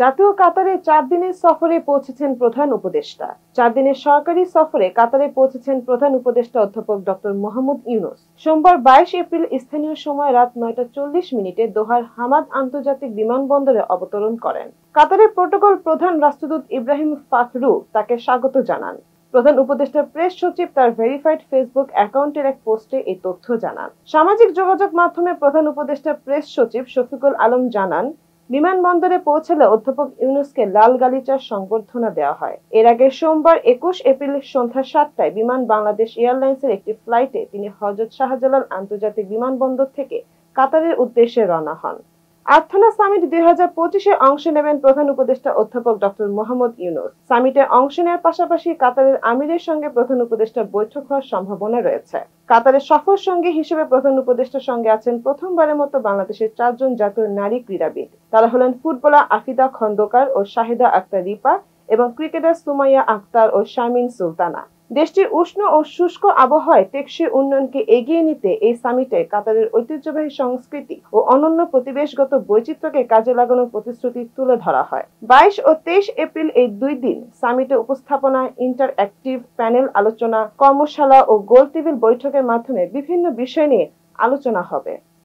জাতীয় কাতারে 4 দিনের সফরে পৌঁছেছেন প্রধান উপদেষ্টা। 4 দিনের সরকারি সফরে কাতারে পৌঁছেছেন প্রধান উপদেষ্টা অধ্যাপক ডক্টর মোহাম্মদ ইউনূস। সোমবার 22 এপ্রিল স্থানীয় সময় রাত 9টা 40 মিনিটে দোহার হামাদ আন্তর্জাতিক বিমানবন্দরে অবতরণ করেন। কাতারের প্রোটোকল প্রধান রাষ্ট্রদূত ইব্রাহিম ফাখরু তাকে স্বাগত জানান। প্রধান উপদেষ্টা প্রেস সচিব তার ভেরিফাইড ফেসবুক অ্যাকাউন্টের এক পোস্টে এই তথ্য জানান। সামাজিক যোগাযোগ মাধ্যমে প্রধান উপদেষ্টা প্রেস সচিব শফিকুল আলম জানান, বিমানবন্দরে পৌঁছালে অধ্যাপক ইউনূসকে লাল গালিচার সংবর্ধনা দেওয়া হয়। এর আগে সোমবার 21 এপ্রিল সন্ধ্যা 7টায় বিমান বাংলাদেশ এয়ারলাইন্সের একটি ফ্লাইটে তিনি হযরত শাহজালাল আন্তর্জাতিক বিমানবন্দর থেকে কাতারের উদ্দেশ্যে রওনা হন। আর্থনা সামিট 2025-এ অংশ নেবেন প্রধান উপদেষ্টা অধ্যাপক ডক্টর মোহাম্মদ ইউনূস। সামিটে অংশ নেওয়ার পাশাপাশি কাতারের আমিরের সঙ্গে প্রধান উপদেষ্টার বৈঠক হওয়ার সম্ভাবনা রয়েছে। কাতারের সফর সঙ্গী হিসেবে প্রধান উপদেষ্টার সঙ্গে আছেন প্রথমবারের মতো বাংলাদেশের 4 জন জাতীয় নারী ক্রীড়াবিদ। তারা হলেন ফুটবলার আফিদা খন্দকার ও শাহিদা আক্তার রিপা এবং ক্রিকেটার সুমাইয়া আক্তার ও শারমিন সুলতানা। দেশটির উষ্ণ ও শুষ্ক আবহাওয়ায় টেকসই উন্নয়নকে এগিয়ে নিতে এই সামিটে কাতারের ঐতিহ্যবাহী সংস্কৃতি ও অনন্য পরিবেশগত বৈচিত্র্যকে কাজে লাগানোর প্রতিশ্রুতি তুলে ধরা হয়। 22 ও 23 এপ্রিল এই 2 দিন সামিটে উপস্থাপনা, ইন্টারঅ্যাক্টিভ প্যানেল আলোচনা, কর্মশালা ও গোল টেবিল বৈঠকের মাধ্যমে বিভিন্ন বিষয় নিয়ে আলোচনা হবে।